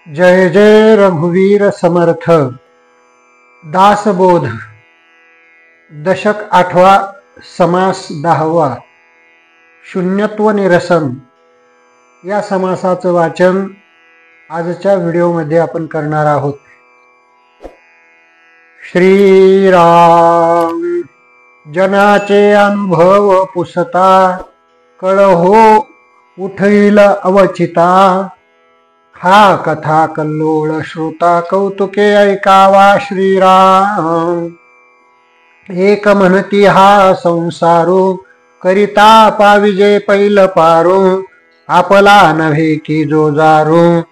जय जय रघुवीर समर्थ। दासबोध दशक 8वा, समास 10वा, शून्यत्व निरसन या समासाचं वाचन आजच्या व्हिडिओमध्ये आपण करणार आहोत। श्रीराम जनाचे अनुभव पुसता, कळहो उठईल अवचिता। हा कथा कल्लोळ श्रोता, कौतुके ऐकावा श्रीराम। एक म्हणती हा संसारो, करिता पाविजे पैल पारो। आपला नव्हे की जो जारो,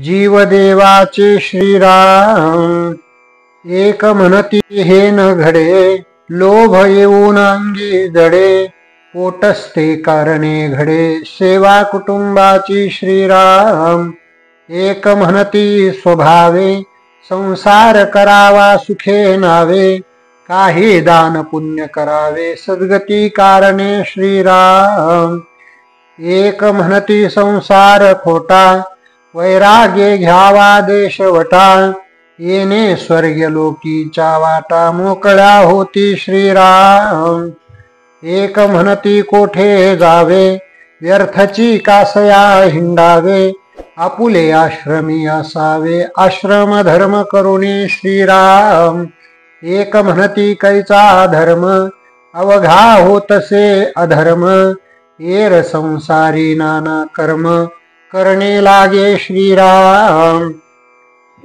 जीव देवाचे श्रीराम। एक म्हणती हे न घडे, लोभ येऊन अंगी जडे। पोटस्थे कारणे घडे, सेवा कुटुंबाची श्रीराम। एक म्हणती स्वभावे, संसार करावा सुखे नावे। काही दान पुण्य करावे, सद्गती कारणे श्रीराम। एक म्हणती संसार खोटा, वैराग्य घ्यावा देशवटा। येणे स्वर्ग लोकीच्या वाटा, मोकळ्या होती श्रीराम। एक म्हणती कोठे जावे, व्यर्थची कासया हिंडावे। आपुले आश्रमी असावे, आश्रम धर्म करुणी श्रीराम। एक म्हणती कैचा धर्म, अवघा होतसे अधर्म। येर संसारी नाना कर्म, करणे लागे श्रीराम।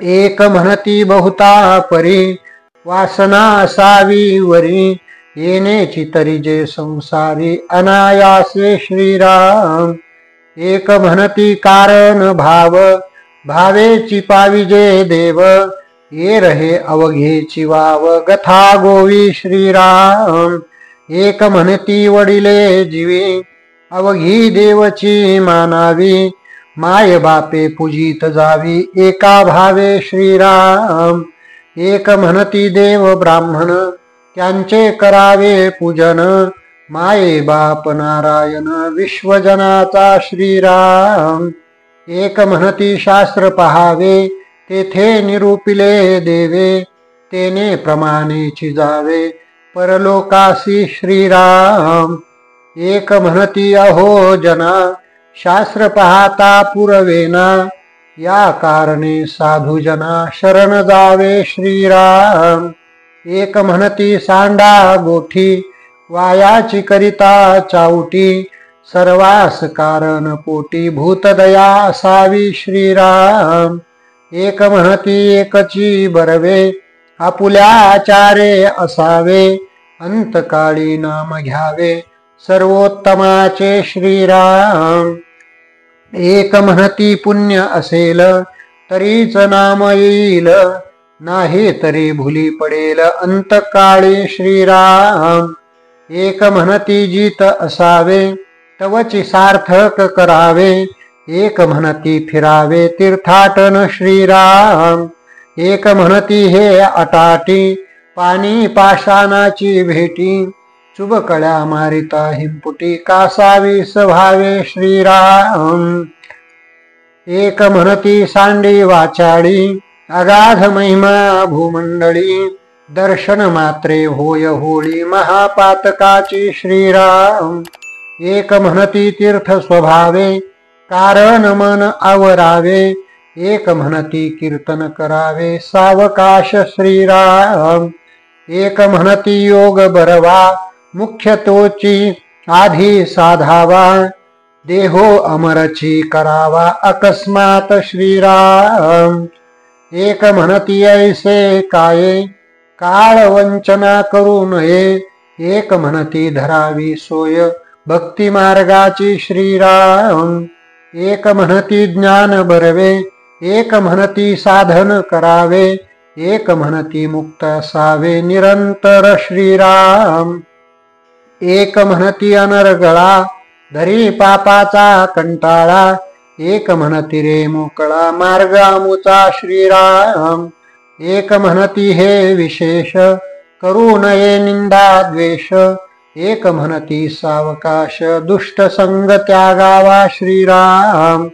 एक म्हणती बहुता परी, वासना असावी वरी। येणेची तरी जे संसारी, अनायासे श्रीराम। एक म्हणती कारण भाव, भावेची पाविजे देव। ये रहे अवघेची वाव, गथा गोवी श्रीराम। एक म्हणती वडिले जीवी, अवघी देवची मानावी। माय बापे पूजित जावी, एका भावे श्रीराम। एक म्हणती देव ब्राह्मण, त्यांचे करावे पूजन। माये बाप नारायण, विश्वजनाचा श्रीराम। एक म्हणती शास्त्र पहावे, तेथे निरूपिले देवे। तेने प्रमाणेची जावे, परलोकासी श्रीराम। एक म्हणती अहो जना, शास्त्र पाहता पुरवेना। या कारणे साधू जना, शरण जावे श्रीराम। एक म्हणती सांडा गोठी, वायाची करिता चावटी। सर्वास कारण पोटी, भूतदया असावी श्रीराम। एक म्हणती एकची बरवे, आपुल्या आचारे असावे। अंतकाळी नाम घ्यावे, सर्वोत्तमाचे श्रीराम। एक म्हणती पुण्य असेल, तरीच नाम येईल। नाही तरी भुली पडेल, अंतकाळी श्रीराम। एक म्हणती जीत असावे, तवची सार्थक करावे। एक म्हणती फिरावे, तीर्थाटन श्रीराम। एक म्हणती हे अटाटी, पाणी पाषाणाची भेटी। चुबकळ्या मारिता हिंपुटी, कासावी स्वभावे श्रीराम। एक म्हणती सांडी वाचाळी, अगाध महिमा भूमंडळी। दर्शन मात्रे होय होळी, महापातकाची श्रीराम। एक म्हणती तीर्थ स्वभावे, कारण मन आवरावे। एक म्हणती कीर्तन करावे, सावकाश श्रीराम। एक म्हणती योग बरवा, मुख्य तोची आधी साधावा। देहो अमरची करावा, अकस्मात श्रीराम। एक म्हणती ऐसे काये, काळ वंचना करू नये। एक म्हणती धरावी सोय, भक्ती मार्गाची श्रीराम। एक म्हणती ज्ञान बरवे, एक म्हणती साधन करावे। एक म्हणती मुक्त असावे, निरंतर श्रीराम। एक म्हणती अनर्गळा, धरी पापाचा कंटाळा। एक म्हणती रे मोकळा, मार्ग आमुचा श्रीराम। एक म्हणती हे विशेष, करू नये निंदा द्वेष। एक म्हणती सावकाश, दुष्ट संग त्यागावा श्रीराम।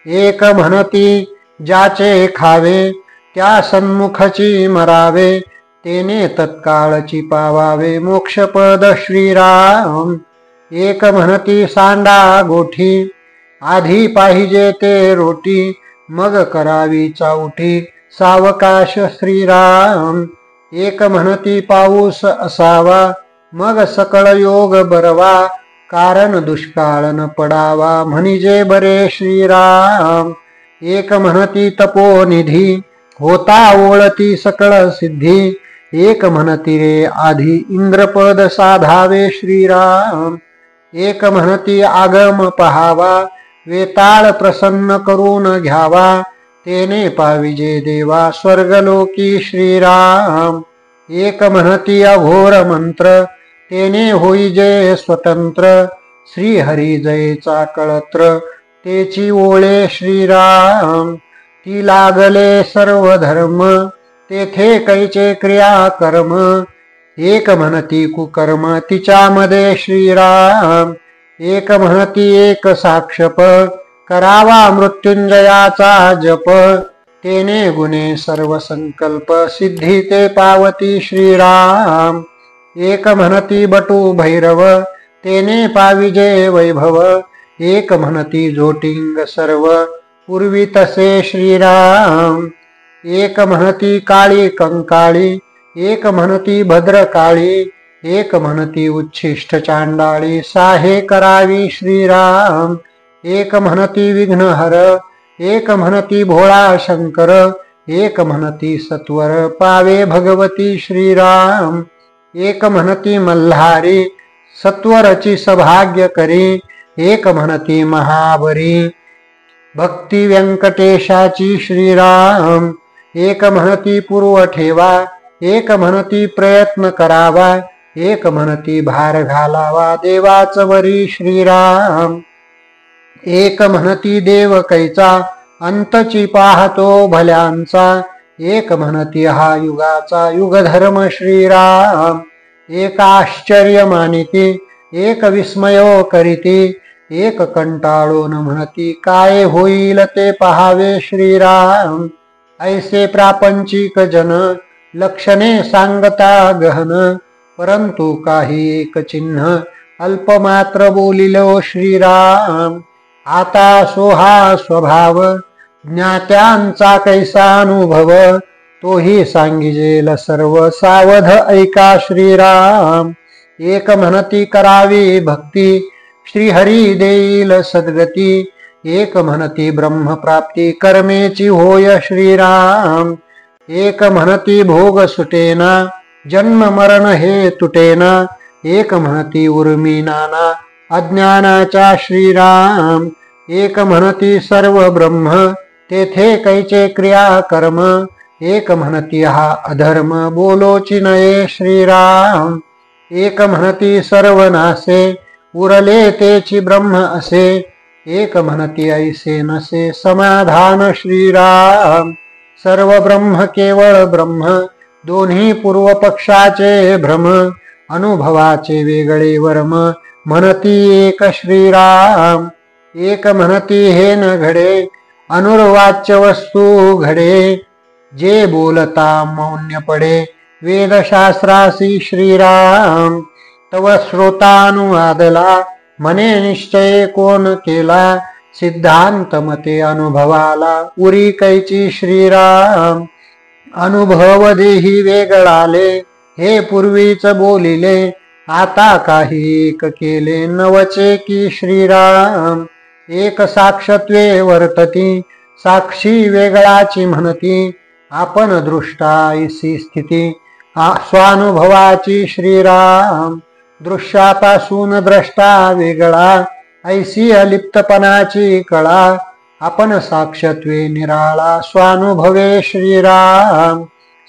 एक म्हणती ज्याचे खावे त्या सन्मुखची मरावे, तेने तत्काळची पावावे मोक्षपद श्रीराम. एक म्हणती सांडा गोठी, आधी पाहिजे ते रोटी, मग करावी चावटी सावकाश श्रीराम. एक म्हणती पाऊस असावा, मग सकळ योग बरवा, कारण दुष्काळ न पडावा म्हणजे बरे श्रीराम. एक म्हणती तपोनिधी, होता ओळती सकळ सिद्धी, एक म्हणती रे आधी इंद्रपद साधावे श्रीराम. एक म्हणती आगम पहावा, वेताळ प्रसन्न करून घ्यावा, तेने पाविजे देवा स्वर्गलोकी श्रीराम. एक म्हणती अघोर मंत्र, तेने होईजे स्वतंत्र, श्रीहरी जयचा कळत्र, तेची ओळे श्रीराम. ती लागले सर्व धर्म, तेथे कैचे क्रिया कर्म, एक म्हणती कुकर्म तिच्यामध्ये श्रीराम. एक म्हणती एक साक्षप, करावा मृत्युंजयाचा जप, तेने गुणे सर्व संकल्प, सिद्धी ते पावती श्रीराम. एक म्हणती बटू भैरव, तेने पाविजे वैभव, एक म्हणती जोटिंग सर्व, पूर्वी तसे श्रीराम. एक म्हणती काळी कंकाळी, एक म्हणती भद्रकाळी, एक म्हणती उच्छिष्ट चांडाळी, साहे करावी श्रीराम. एक म्हणती विघ्नहर, एक म्हणती भोळा शंकर, एक म्हणती सत्वर, पावे भगवती श्रीराम. एक म्हणती मल्हारी, सत्वरची सौभाग्य करी, एक म्हणती महाबरी, भक्ती व्यंकटेशाची श्रीराम. एक म्हणती पूर्व ठेवा, एक म्हणती प्रयत्न करावा, एक म्हणती भार घालावा देवाच वरी श्रीराम. एक म्हणती देव कैचा, अंतची पाहतो भल्यांचा, एक म्हणती हा युगाचा युगधर्म श्रीराम. एक आश्चर्य मानिती, एक विस्मयो करीती, एक कंटाळून म्हणती काय होईल ते पहावे श्रीराम. ऐसे प्रापंचिक जन, लक्षणे सांगता गहन, परंतु काही एक चिन्ह, अल्पमात्र बोलिलो श्रीराम. आता सोहा स्वभाव, ज्ञात्यांचा कैसा अनुभव, तोही सांगिजेल सर्व, सावध ऐका श्रीराम. एक म्हणती करावी भक्ती, श्रीहरी देईल सद्गती, एक म्हणती ब्रह्मप्राप्ती, कर्मेची होय श्रीराम. एक म्हणती भोग सुटेना, जन्म मरण हे तुटेना, एक म्हणती उर्मी नाना, अज्ञानाच्या श्रीराम. एक म्हणती सर्व ब्रह्म, तेथे कैचे क्रिया कर्म, एक म्हणती हा अधर्म, बोलोची नये श्रीराम. एक म्हणती सर्व नासे, उरले तेची ब्रह्म असे, एक म्हणती ऐसे नसे, समाधान श्रीराम. सर्व ब्रह्म केवळ ब्रह्म, दोन्ही पूर्व पक्षाचे भ्रम, अनुभवाचे वेगळे वर्म, म्हणती एक श्रीराम. एक म्हणती हे न घडे, अनुर्वाच्य वस्तू घडे, जे बोलता मौन्य पडे, वेदशास्त्रासी श्रीराम. तव श्रोतानुवादला, म्हणे निश्चय कोण केला, सिद्धांत मते अनुभवाला, उरी कैची श्रीराम. अनुभव देही वेगळाले, हे पूर्वीच बोलिले, आता काही एक केले, नवचे की श्रीराम. एक साक्षत्वे वर्तती, साक्षी वेगळाची म्हणती, आपण दृष्टाईसी स्थिती, स्वानुभवाची श्रीराम. दृश्यापासून द्रष्टा वेगळा, ऐसी अलिप्तपणाची कळा, आपण साक्षत्वे निराळा, स्वानुभवे श्रीराम.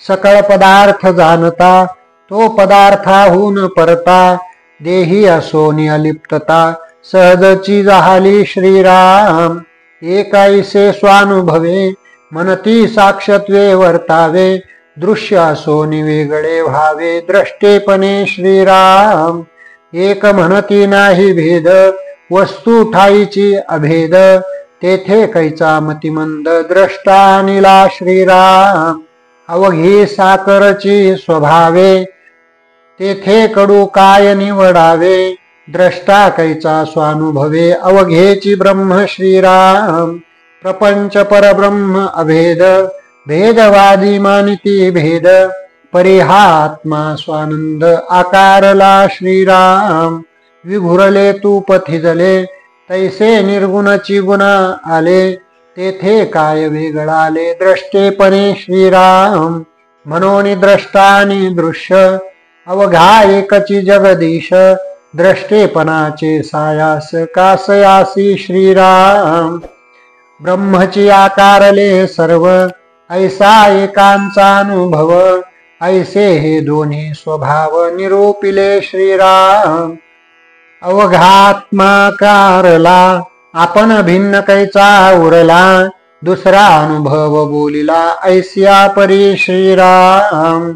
सकळ पदार्थ जाणता, तो पदार्थाहून परता, देही असोनी अलिप्तता, सहजची जाहली श्रीराम. एकाईसे स्वानुभवे, म्हणती साक्षत्वे वर्तावे, दृश्य असोनी वेगळे व्हावे, द्रष्टेपणे श्रीराम. एक म्हणती नाही भेद, वस्तू ठाईची अभेद, तेथे कैचा मतिमंद द्रष्टा निला श्रीराम. अवघी साकरची स्वभावे तेथे कडू काय निवडावे. द्रष्टा कैचा स्वानुभवे अवघेची ब्रह्म श्रीराम. प्रपंच परब्रह्म अभेद भेदवादी मानिती भेद. परिहात्मा स्वानंद आकारला श्रीराम. विघुरले तू पथिजले तैसे निर्गुणची गुणा आले. तेथे काय वेगळाले द्रष्टेपणे श्रीराम. म्हणून द्रष्टानी दृश्य अवघा एकची जगदीश. द्रष्टेपणाचे सायास कासयासी श्रीराम. ब्रह्मची आकारले सर्व ऐसा एकांचा अनुभव. ऐसे हे दोन्ही स्वभाव निरूपिले श्रीराम. अवघात्माकारला आपण भिन्न कैचा उरला. दुसरा अनुभव बोलिला ऐसिया परी श्रीराम.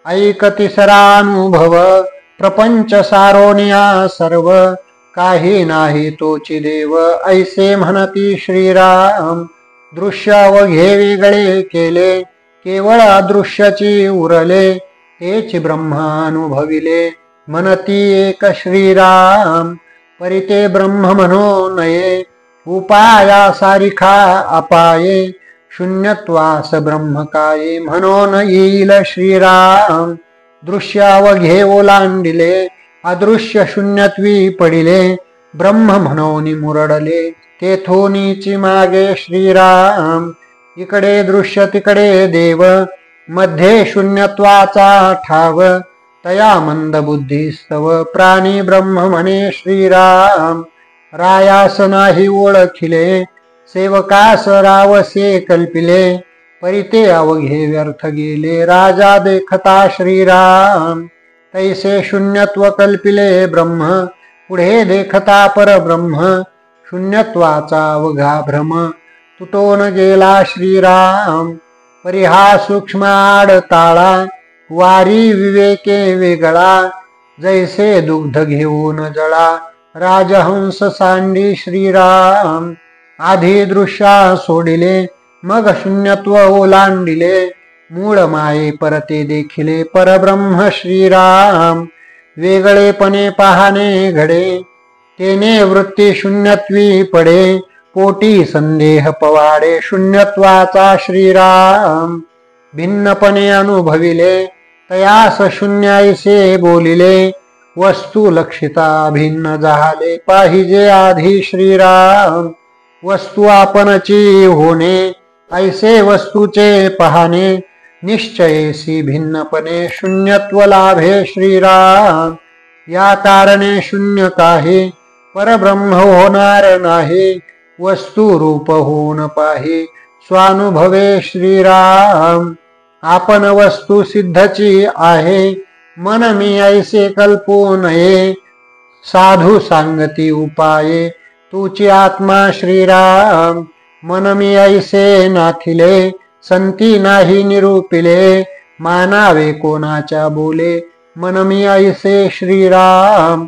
ऐक तिसरा अनुभव प्रपंच सारोनिया सर्व. काही नाही तोची देव ऐसे म्हणती श्रीराम. दृश्य अवघे वेगळे केले केवळ अदृश्याची उरले. तेच ब्रह्मानुभविले म्हणती एक श्रीराम. परिते ब्रह्म म्हणू नये उपाया सारिखा अपाये. शून्यत्वास ब्रह्म काय म्हणून येईल श्रीराम. दृश्य अवघे ओलांडिले अदृश्य शून्यत्वी पडिले. ब्रह्म म्हणून मुरडले तेथोनीची मागे श्रीराम. इकडे दृश्य तिकडे देव मध्ये शून्यत्वाचा ठाव. तया मंद बुद्धीस्तव प्राणी ब्रह्म म्हणे श्रीराम. रायास नाही ओळखिले सेवकास रावसे कल्पिले. परिते अवघे व्यर्थ गेले राजा देखता श्रीराम. तैसे शून्यत्व कल्पिले ब्रह्म पुढे देखता परब्रह्म. शून्यत्वाचा अवघा भ्रम तुटून गेला श्रीराम. परिहा सूक्ष्म आडताळा वारी विवेके वेगळा. जैसे दुग्ध घेऊन जळा राजहंस सांडी श्रीराम. आधी दृश्या सोडिले मग शून्यत्व ओलांडिले. मूळ माये परते देखिले परब्रह्म श्रीराम. वेगळेपणे पाहणे घडे तेने वृत्ती शून्यत्वी पडे. पोटी संदेह पवाडे शून्यत्वाचा श्रीराम. भिन्नपणे अनुभविले तयास शून्यायसे बोलिले. वस्तू लक्षिता भिन्न झाले पाहिजे आधी श्रीराम. वस्तू आपणची होणे ऐसे वस्तूचे पाहणे. निश्चयेसी भिन्नपणे शून्यत्व लाभे श्रीराम. या कारणे शून्य काही परब्रह्म होणार नाही. वस्तू रूप होऊन पाहि स्वानुभवे श्रीराम. आपण वस्तू सिद्धची आहे मन मी ऐसे कल्पू नये. साधू सांगती उपाये तुची आत्मा श्रीराम. मन मी ऐसे नाथिले संती नाही निरूपिले. मानावे कोणाच्या बोले मन मी ऐसे श्रीराम.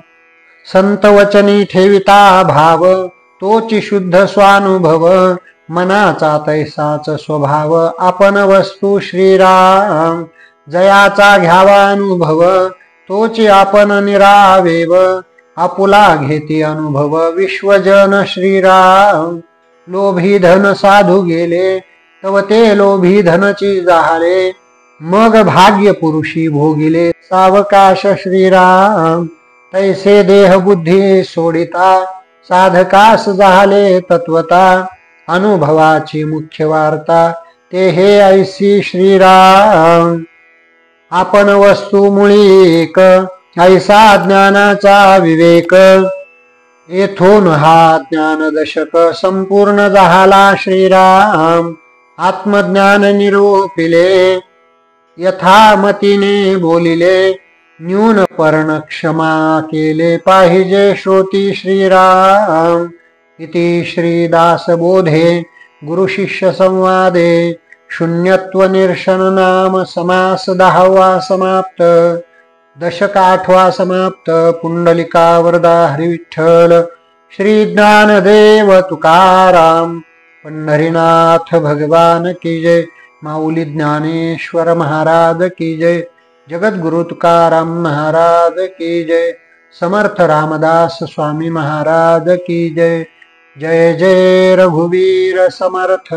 संत वचनी ठेविता भाव तोची शुद्ध स्वानुभव. मनाचा तैसाच स्वभाव आपण वस्तू श्रीराम. जयाचा घ्यावा अनुभव तोची आपण निरावेव. आपुला घेती अनुभव विश्वजन श्रीराम. लोभी धन साधू गेले तव ते लोभी धनची जाहले. मग भाग्य पुरुषी भोगिले सावकाश श्रीराम. तैसे देह बुद्धी सोडिता साधकास झाले तत्वता. अनुभवाची मुख्य वार्ता ते हे ऐसी श्रीराम. आपण वस्तू मुळी एक ऐसा ज्ञानाचा विवेक. येथून हा ज्ञान दशक संपूर्ण झाला श्रीराम. आत्मज्ञान निरूपिले यथामतीने बोलिले. न्यून पर्ण क्षमा केले पाहिजे श्रोती श्रीराम. इति श्रीदास बोधे गुरु शिष्य संवादे शून्यत्व निरसन नाम समास 10वा समाप्त. दशक 8वा समाप्त. पुंडलिका वरदा हरी विठ्ठल. श्री ज्ञानदेव तुकाराम पंढरीनाथ भगवान की जय. माऊली ज्ञानेश्वर महाराज की जय. जगद्गुरु तुकाराम महाराज की जय. समर्थ रामदास स्वामी महाराज की जय. जय जय रघुवीर समर्थ.